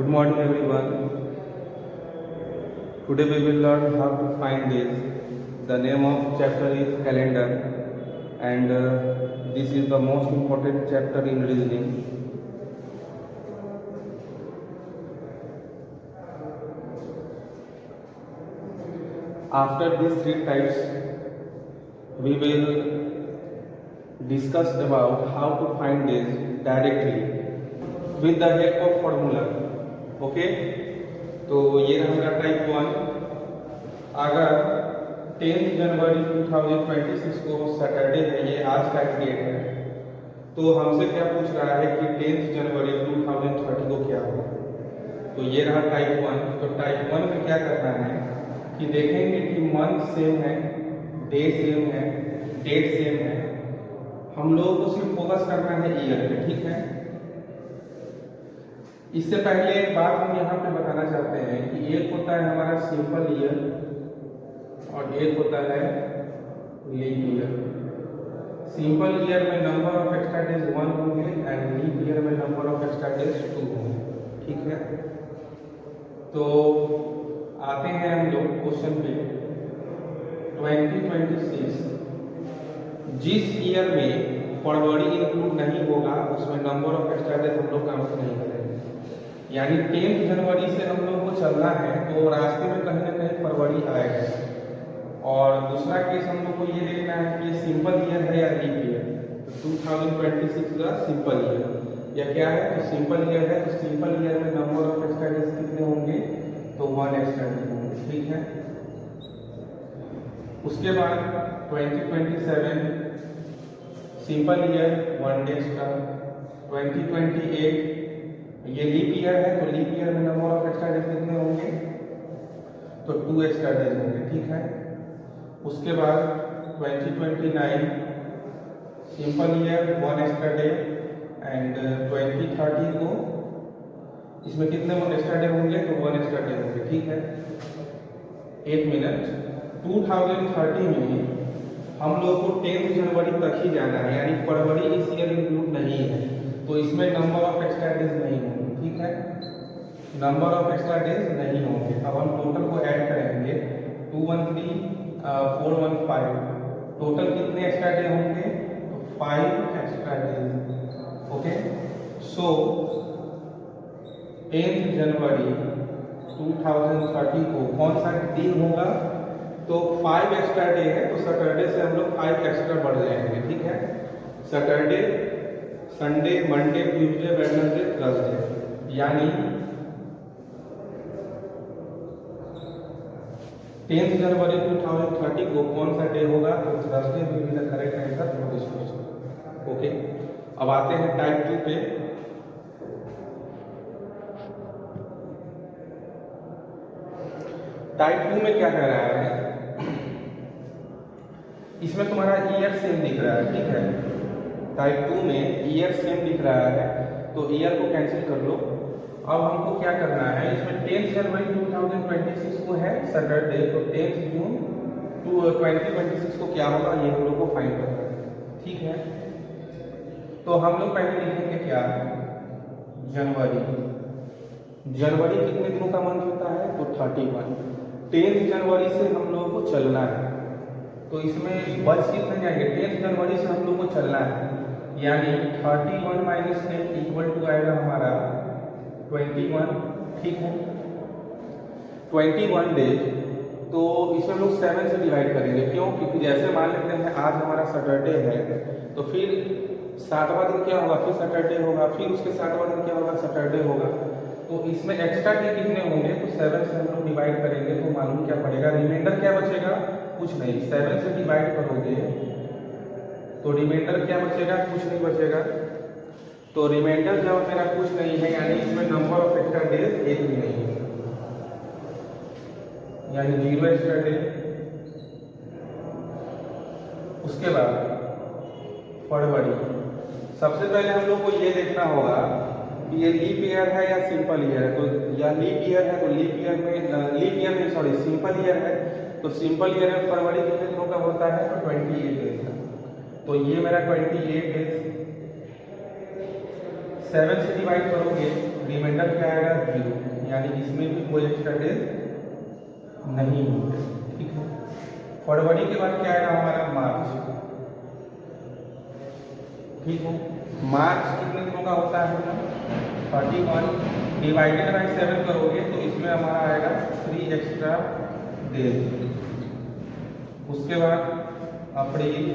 Good morning everyone. Today we will learn how to find days. The name of chapter is calendar and this is the most important chapter in reasoning. After these three types we will discuss about how to find days directly with the help of formula. Okay, तो ये रहा हमारा type 1। अगर 10 जनवरी 2026 को Saturday है, ये आज का डेट है, तो हमसे क्या पूछ रहा है कि 10 जनवरी 2030 को क्या होगा। तो ये रहा टाइप 1। तो टाइप 1 में क्या करना है कि देखेंगे कि मंथ सेम है, डे सेम है, डेट सेम है। हम लोगों को सिर्फ फोकस करना है ईयर पे, ठीक है। इससे पहले एक बात हम यहाँ पे बताना चाहते हैं कि एक होता है हमारा सिंपल ईयर और एक होता है लीप ईयर। सिंपल ईयर में नंबर ऑफ एक्स्ट्रा डेज 1 होंगे एंड लीप ईयर में नंबर ऑफ एक्स्ट्रा डेज 2 होंगे, ठीक है। तो आते हैं हम लोग क्वेश्चन पे। 2026 जिस ईयर में फरवरी इंक्लूड नहीं होगा उसमें नंबर ऑफ एक्स्ट्रा डेज हम लोग काउंट नहीं करेंगे। यानी 10 जनवरी से हम लोग को चलना है तो रास्ते में कहीं ना कहीं फरवरी आएगा। और दूसरा केस हम लोग को ये देखना है कि सिंपल ईयर है या लीप ईयर। तो 2026 का सिंपल ईयर या क्या है, तो सिंपल ईयर है। तो सिंपल ईयर में नंबर ऑफ एक्स्ट्रा डेज कितने होंगे, तो 1 एक्स्ट्रा डेज होंगे, ठीक है। उसके बाद 2027 सिंपल ईयर 1 डे एक्स्ट्रा। 2028 ये लीप ईयर है, तो लीप ईयर में नंबर ऑफ एक्स्ट्रा डेज कितने होंगे, तो 2 एक्स्ट्रा डेज होंगे, ठीक है। उसके बाद 2029 simple year 1 extra day and 2030 को इसमें कितने 1 एक्स्ट्रा डे होंगे, तो 1 एक्स्ट्रा डे होंगे, ठीक है। एक मिनट, 2030 में हम लोग को 10 जनवरी तक ही जाना है, यानी फरवरी इस ईयर इंक्लूड नहीं है, तो इसमें नंबर ऑफ एक्स्ट्रा डेज नहीं होंगे, ठीक है। नंबर ऑफ एक्स्ट्रा डेज नहीं होंगे। अब हम टोटल को ऐड करेंगे, 213 415, टोटल कितने एक्स्ट्रा डे होंगे, तो 5 एक्स्ट्रा डेज, ओके। सो 10 जनवरी 2030 को कौन सा दिन होगा, तो 5 एक्स्ट्रा डे है, तो सैटरडे से हम लोग 5 एक्स्ट्रा बढ़ जाएंगे, ठीक है। Saturday, Sunday, Monday, Tuesday, Wednesday, Thursday, यानी 10 जनवरी 2030 को कौन सा डे होगा, तो Thursday will be the correct answer for this question, okay. अब आते हैं टाइप 2 पे। टाइप 2 में क्या कह रहा है, इसमें तुम्हारा ईयर सेम दिख रहा है, ठीक है। टाइप 2 में ईयर सेम दिख रहा है, तो ईयर को कैंसिल कर लो। अब हमको क्या करना है, इसमें 10 जनवरी 2026 को है सैटरडे, तो 10 जून 2026 को क्या होगा, ये हम लोग को फाइंड करना है, ठीक है। तो हम लोग पहले लिखेंगे क्या, जनवरी। जनवरी कितने दिनों का मंथ होता है, तो 31। 10 जनवरी से हम लोगों को चलना है, तो इसमें बच कितने जाएंगे, 10 जनवरी से हम लोग को चलना है, यानी 31 माइनस 10 इक्वल टू आएगा हमारा 21, ठीक है। 21 डेज, तो इसमें हम लोग 7 से डिवाइड करेंगे, क्यों, क्योंकि जैसे मान लेते हैं आज हमारा सैटरडे है, तो फिर 7वां दिन क्या होगा, फिर सैटरडे होगा, फिर उसके 7वां दिन क्या होगा, सैटरडे होगा। तो इसमें एक्स्ट्रा डे कितने होंगे, तो 7 से हम लोग डिवाइड करेंगे, तो मालूम क्या पड़ेगा, रिमाइंडर क्या बचेगा, कुछ नहीं। 7 से डिवाइड करोगे तो रिमाइंडर क्या बचेगा, कुछ नहीं बचेगा। तो रिमाइंडर जब मेरा कुछ नहीं है, यानी इसमें नंबर ऑफ एक्स्ट्रा डेज एक भी नहीं है, यानी 0 एक्स्ट्रा डे। उसके बाद फरवरी, सबसे पहले हम लोग को ये देखना होगा कि ये लीप ईयर है या सिंपल ईयर है। तो या लीप ईयर है, तो लीप ईयर में सॉरी सिंपल ईयर है, तो सिंपल ईयर में फरवरी कितने दिनों का होता है, तो 28 डेज का। तो ये मेरा 28 डेज 7 से डिवाइड करोगे रिमाइंडर क्या आएगा 0, यानी इसमें भी कोई एक्स्ट्रा डेज नहीं होंगे। ठीक है, फरवरी के बाद क्या आएगा हमारा मार्च। ठीक है, मार्च कितने दिनों का होता है? 31 डिवाइडेड बाई 7 करोगे तो इसमें हमारा आएगा 3 एक्स्ट्रा डेज। उसके बाद April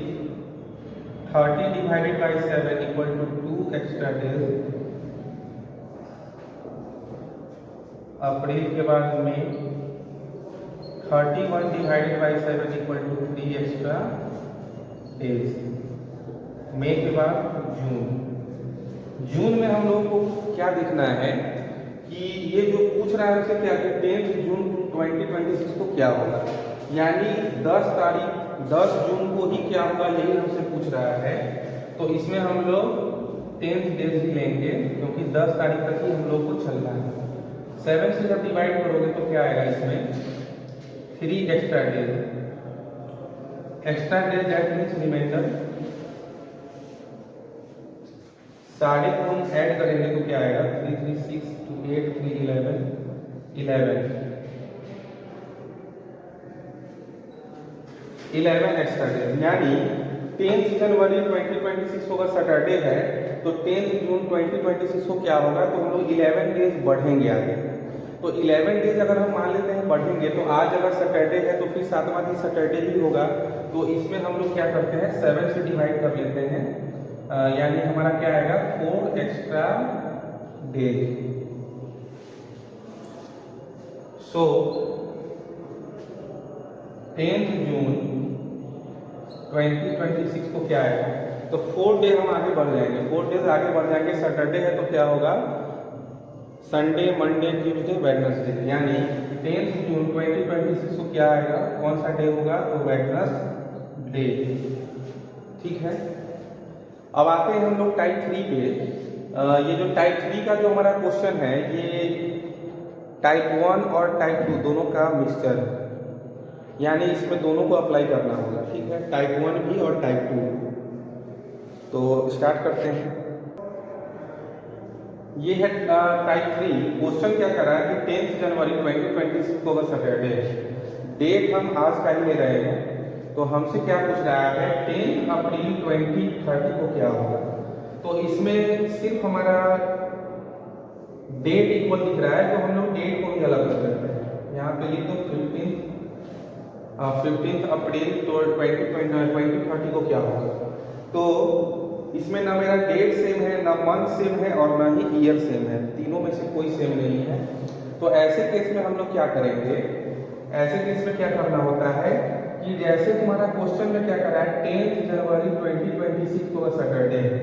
30 divided by 7 equal to 2 extra days. April के बाद मई 31 divided by 7 equal to 3 extra days. मई के बाद जून। जून में हम लोगों को क्या देखना है कि ये जो पूछ रहा है उससे क्या कि 10 जून 2026 को क्या होगा, यानी 10 जून को ही क्या होगा यही हमसे पूछ रहा है। तो इसमें हम लोग 10 डेज ही लेंगे क्योंकि 10 तारीख तक ही हम लोग को चलना है। 7 से जब डिवाइड करोगे तो क्या आएगा इसमें 3 extra days. Extra days that means remainder. साढ़े को हम ऐड करेंगे तो क्या आएगा 3 3 6 2 8 3 11 11 एक्स्ट्रा डेज, यानी 10 जनवरी 2026 को अगर सैटरडे है तो 10 जून 2026 को क्या होगा, तो हम लोग 11 डेज बढ़ेंगे आगे। तो 11 डेज अगर हम मान लेते हैं बढ़ेंगे तो आज अगर सैटरडे है तो फिर 7वां दिन सैटरडे ही होगा। तो इसमें हम लोग क्या करते हैं 7 से डिवाइड कर लेते हैं, यानी हमारा क्या आएगा 4 एक्स्ट्रा डेज। सो 10 जून 2026 को क्या आएगा, तो 4 डे हम आगे बढ़ जाएंगे, 4 डेज आगे बढ़ जाएंगे। सैटरडे है तो क्या होगा संडे, मंडे, ट्यूसडे, वेडनेसडे, यानी 10 जून 2026 को क्या आएगा, कौन सा डे होगा, तो वेडनेसडे। ठीक है, अब आते हैं हम लोग टाइप 3 पे। ये जो टाइप 3 का जो हमारा क्वेश्चन है ये टाइप 1 और टाइप 2 दोनों का मिक्सचर है, यानी इसमें दोनों को अप्लाई करना होगा। ठीक है, टाइप 1 भी और टाइप 2। तो स्टार्ट करते हैं। ये है टाइप 3। क्वेश्चन क्या कर रहा है कि 10 जनवरी 2026 को अगर सैटरडे है, डेट हम आज का ही ले रहे हैं, तो हमसे क्या पूछ रहा है 10 अप्रैल 2030 को क्या होगा। तो इसमें सिर्फ हमारा डेट इक्वल दिख रहा है, तो हम लोग डेट को भी अलग कर देते हैं। यहाँ पे लिख दो 15 अप्रैल 2030 को क्या होगा। तो इसमें ना मेरा डेट सेम है, ना मंथ सेम है और ना ही ईयर सेम है, तीनों में से कोई सेम नहीं है। तो ऐसे केस में हम लोग क्या करेंगे, ऐसे केस में क्या करना होता है कि जैसे तुम्हारा क्वेश्चन में क्या करा है 10 जनवरी 2026 को सैटरडे है,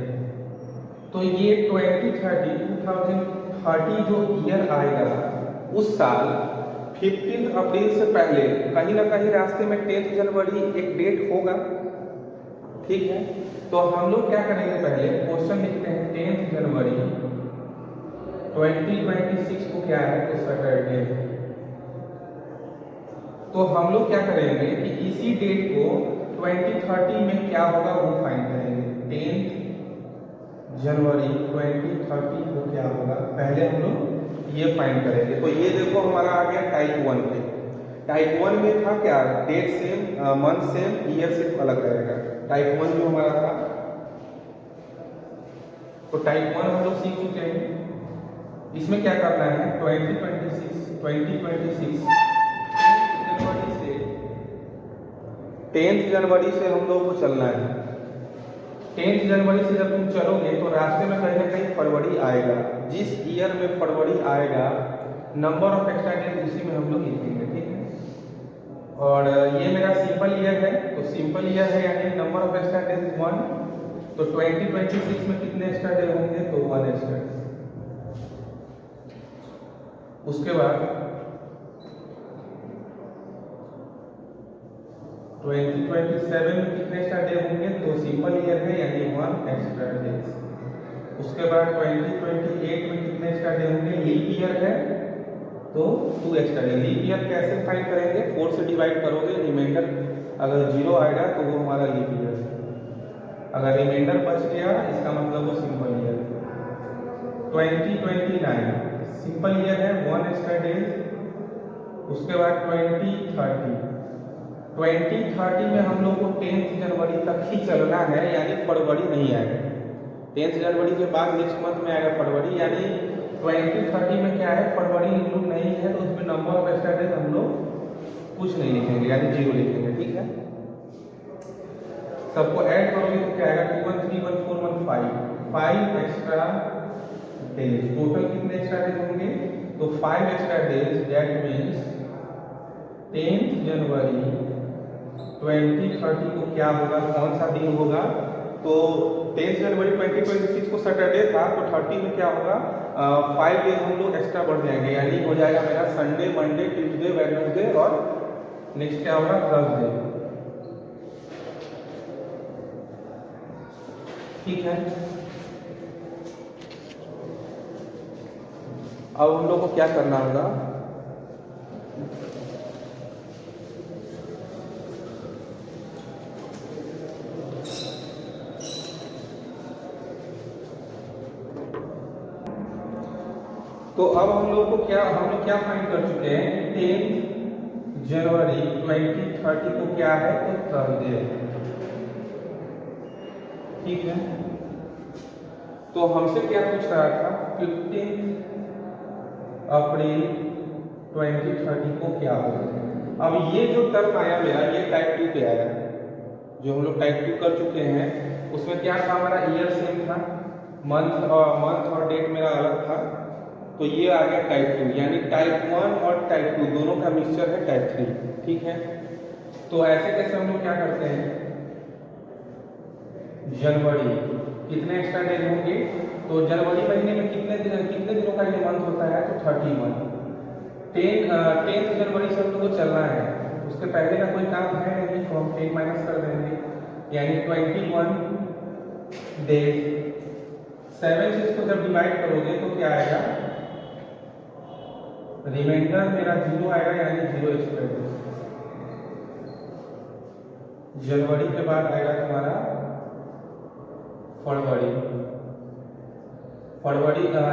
तो ये 2030 जो ईयर आएगा उस साल 15 अप्रैल से पहले कहीं ना कहीं रास्ते में 10 जनवरी एक डेट होगा। ठीक है, तो हम लोग क्या करेंगे, पहले क्वेश्चन लिखते हैं 10 जनवरी 2026 को क्या है, तो सैटरडे। तो हम लोग क्या करेंगे कि इसी डेट को 2030 में क्या होगा वो फाइंड करेंगे। 10 जनवरी 2030 को क्या होगा, पहले हम लोग ये फाइंड करेंगे। तो ये देखो हमारा आ गया टाइप 1 पे। टाइप 1 में था क्या, date same, month same, year सिर्फ अलग रहेगा। टाइप 1 जो हमारा था, तो टाइप 1 हम लोग सीख चुके हैं। इसमें क्या करना है 2026 10 जनवरी से हम लोग को चलना है। 10 जनवरी से जब तुम चलोगे तो रास्ते में कहीं ना कहीं फरवरी आएगा, जिस ईयर में फरवरी आएगा नंबर ऑफ एक्स्ट्रा डेज उसी में हम लोग लिखेंगे। ठीक है, और ये मेरा सिंपल ईयर है, तो सिंपल ईयर है यानी नंबर ऑफ एक्स्ट्रा डेज 1। तो 2026 में कितने एक्स्ट्रा डे होंगे, तो 1 एक्स्ट्रा डे। उसके बाद 2027 में कितने एक्स्ट्रा डे होंगे, तो सिंपल ईयर है यानी 1 एक्स्ट्रा डे। उसके बाद 2028 में कितने एक्स्ट्रा डे होंगे, लीप ईयर है तो 2 एक्स्ट्रा डे। लीप ईयर कैसे फाइंड करेंगे, 4 से डिवाइड करोगे, रिमाइंडर अगर 0 आएगा तो वो हमारा लीप ईयर है, अगर रिमाइंडर बच गया इसका मतलब वो सिंपल ईयर। 2029 सिंपल ईयर है 1 एक्स्ट्रा डेज, उसके बाद 2030 में हम लोग को 10 जनवरी तक ही चलना है, यानी फरवरी नहीं आएगा। 10 जनवरी के बाद नेक्स्ट मंथ में आएगा फरवरी, यानी 2030 में क्या है, फरवरी इंक्लूड नहीं है, तो उसमें नंबर ऑफ एक्स्ट्रा डेज हम लोग कुछ नहीं लिखेंगे, यानी 0 लिखेंगे। ठीक है, सबको ऐड करोगे तो क्या आएगा, 2131 5 एक्स्ट्रा डेज। टोटल कितने एक्स्ट्रा डेज होंगे, तो 5 एक्स्ट्रा डेज, दैट मीन्स 10 जनवरी 2030 को क्या होगा, कौन सा दिन होगा, तो 10 जनवरी 2026 को सैटरडे था, तो 30 में क्या होगा, 5 डेज हम लोग एक्स्ट्रा बढ़ जाएंगे, यानी हो जाएगा मेरा संडे, मंडे, ट्यूसडे, वेडनेसडे और नेक्स्ट क्या होगा, थर्सडे। ठीक है, अब हम लोग को क्या करना होगा, तो अब हम लोग क्या फाइंड कर चुके हैं कि 10 जनवरी 2030 को क्या है, तो थर्सडे है। ठीक है, तो हमसे क्या पूछ रहा था, 15 अप्रैल 2030 को क्या होगा। अब ये जो टर्म आया मेरा, ये टाइप 2 पे आया, जो हम लोग टाइप 2 कर चुके हैं, उसमें क्या था, हमारा ईयर सेम था, मंथ और डेट मेरा अलग था, तो ये आ गया टाइप 2, यानी टाइप 1 और टाइप 2 दोनों का मिक्सचर है टाइप 3। ठीक है, तो ऐसे कैसे हम लोग क्या करते हैं, जनवरी कितने एक्स्ट्रा डेज होंगे, तो जनवरी महीने में कितने दिनों का ये मंथ होता है, तो 31। 10 जनवरी से हम लोग को चलना है, उसके पहले का कोई काम है नहीं, तो हम 10 माइनस कर देंगे, यानी 21 डेज। 7 से इसको जब डिवाइड करोगे तो क्या आएगा, रिमाइंडर मेरा 0 आएगा, यानी 0 एक्स्ट्रा डेज। जनवरी के बाद आएगा तुम्हारा फरवरी।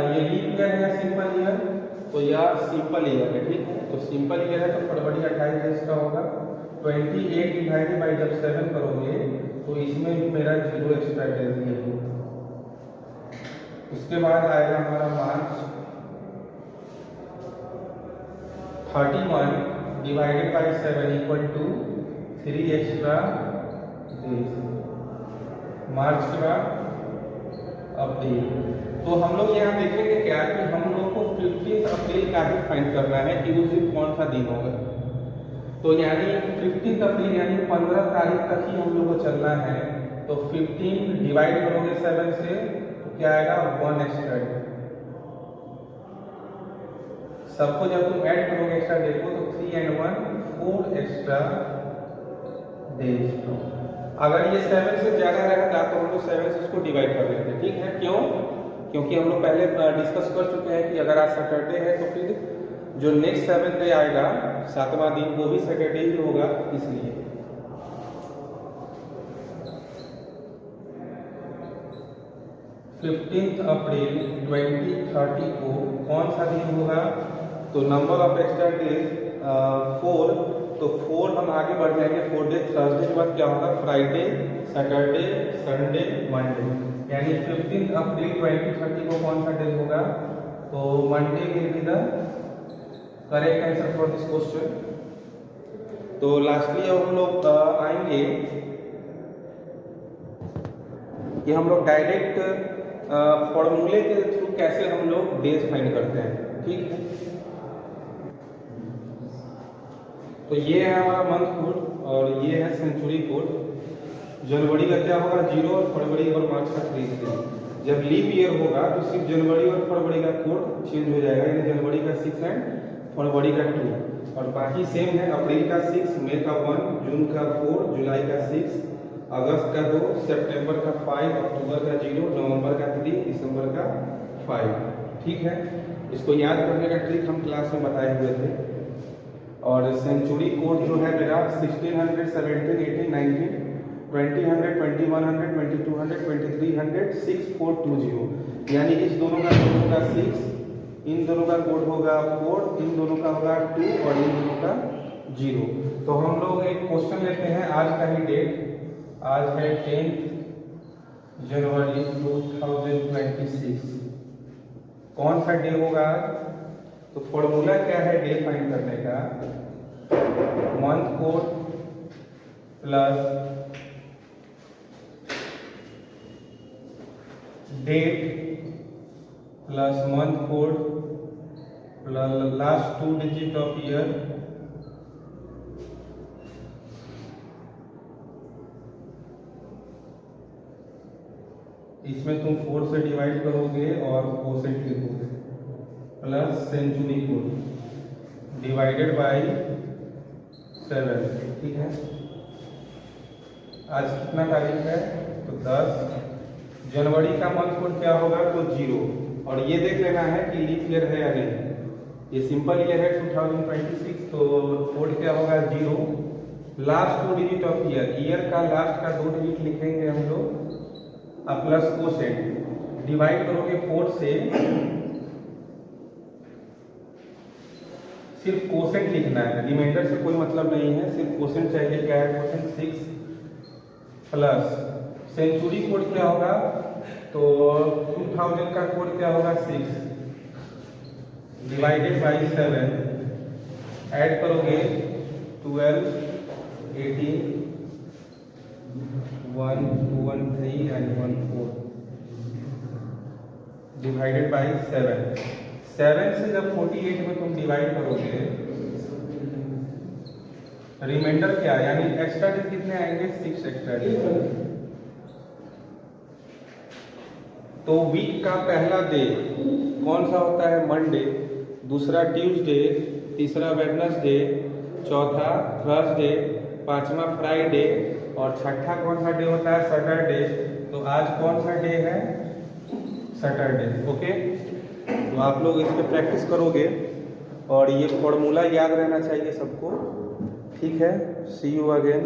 ये लीप ईयर है या सिंपल ईयर, तो यह सिंपल ईयर है। ठीक है, तो सिंपल ईयर है तो फरवरी 28 डेज का होगा। 28 डिवाइडेड बाई जब 7 करोगे तो इसमें भी मेरा 0 एक्स्ट्रा डेज ही है। उसके बाद आएगा हमारा March, 31 divided by 7 equal to 3 extra days. March के बाद अप्रैल। तो हम लोग यहाँ देखेंगे क्या कि हम लोग को 15 अप्रैल का ही फाइंड करना है कि उस दिन कौन सा दिन होगा। तो यानी 15 अप्रैल यानी 15 तारीख तक ही हम लोग को चलना है। तो 15 डिवाइड करोगे 7 से तो क्या आएगा, 1 एक्स्ट्रा डे। सबको जब तुम ऐड करोगे एक्स्ट्रा डे को तो 3 and 1 4 एक्स्ट्रा डेज। अगर ये 7 से ज़्यादा रहता तो हम लोग 7 से इसको डिवाइड कर लेते। ठीक है, क्यों, क्योंकि हम लोग पहले डिस्कस कर चुके हैं कि अगर आज सैटरडे है तो फिर जो नेक्स्ट 7th डे आएगा 7वां दिन वो भी सैटरडे ही होगा, इसलिए। फिफ्टींथ अप्रैल 2030 को कौन सा दिन होगा, तो नंबर ऑफ एक्स्ट्रा डेज 4, तो 4 हम आगे बढ़ जाएंगे, 4 डे। थर्सडे के बाद क्या होगा, फ्राइडे, सैटरडे, संडे, मंडे, यानी 15 अप्रैल 2030 को कौन सा डे होगा, तो Monday will be the correct answer for this question. तो लास्टली अब हम लोग आएंगे कि हम लोग डायरेक्ट फॉर्मूले के थ्रू कैसे हम लोग डेज फाइंड करते हैं। ठीक है, तो ये है हमारा मंथ कोड और ये है सेंचुरी कोड। जनवरी का क्या होगा, 0, और फरवरी और मार्च का 3। जब लीप ईयर होगा तो सिर्फ जनवरी और फरवरी का कोड चेंज हो जाएगा, यानी जनवरी का 6 एंड फरवरी का 2, और बाकी सेम है। अप्रैल का 6, मई का 1, जून का 4, जुलाई का 6, अगस्त का 2, सितंबर का 5, अक्टूबर का 0, नवंबर का 3, दिसंबर का 5। ठीक है, इसको याद करने का ट्रिक हम क्लास में बताए हुए थे। और सेंचुरी कोड जो है मेरा 1600, 17, 18, 19, 2000, 2100, 2200, 2300, 6420, यानी इस दोनों का 6 इन दोनों का कोड होगा 4, इन दोनों का होगा 2 और इन दोनों का 0। तो हम लोग एक क्वेश्चन लेते हैं, आज का ही डेट, आज है 10 जनवरी 2026। कौन सा डे होगा आज? तो फॉर्मूला क्या है डे फाइंड करने का? Month code plus date plus month code plus last 2 digit of year इसमें तुम 4 से डिवाइड करोगे और कोसेंट लिखोगे plus century code divided by 7। ठीक है, आज कितना तारीख है? तो 10 जनवरी का मंथ कोड क्या होगा? तो 0। और ये देख लेना है कि लीप ईयर है या नहीं। ये सिंपल ईयर है 2026, तो कोड क्या होगा? 0। लास्ट 2 डिजिट ऑफ ईयर का लास्ट का 2 डिजिट लिखेंगे हम लोग, प्लस कोसेंट डिवाइड करोगे 4 से, सिर्फ कोसेंट लिखना है, रिमाइंडर से कोई मतलब नहीं है, सिर्फ कोसेंट चाहिए। क्या है कोसेंट? 6 प्लस सेंचुरी कोड क्या होगा? तो 2000 का कोड क्या होगा? 6 डिवाइडेड बाई 7, ऐड करोगे 12, 18, 1, 2, 1, 3 एंड 1, 4 डिवाइडेड बाई 7। 7 से जब 48 में तुम डिवाइड करोगे, रिमाइंडर क्या यानी एक्स्ट्रा डेज कितने आएंगे? 6 एक्स्ट्रा डेज। तो वीक का पहला डे कौन सा होता है? मंडे, दूसरा ट्यूसडे, तीसरा वेडनेसडे, चौथा थर्सडे, पांचवा फ्राइडे और छठा कौन सा डे होता है? सैटरडे। तो आज कौन सा डे है? सैटरडे। ओके, तो आप लोग इस पर प्रैक्टिस करोगे और ये फॉर्मूला याद रहना चाहिए सबको। ठीक है, सी यू अगेन।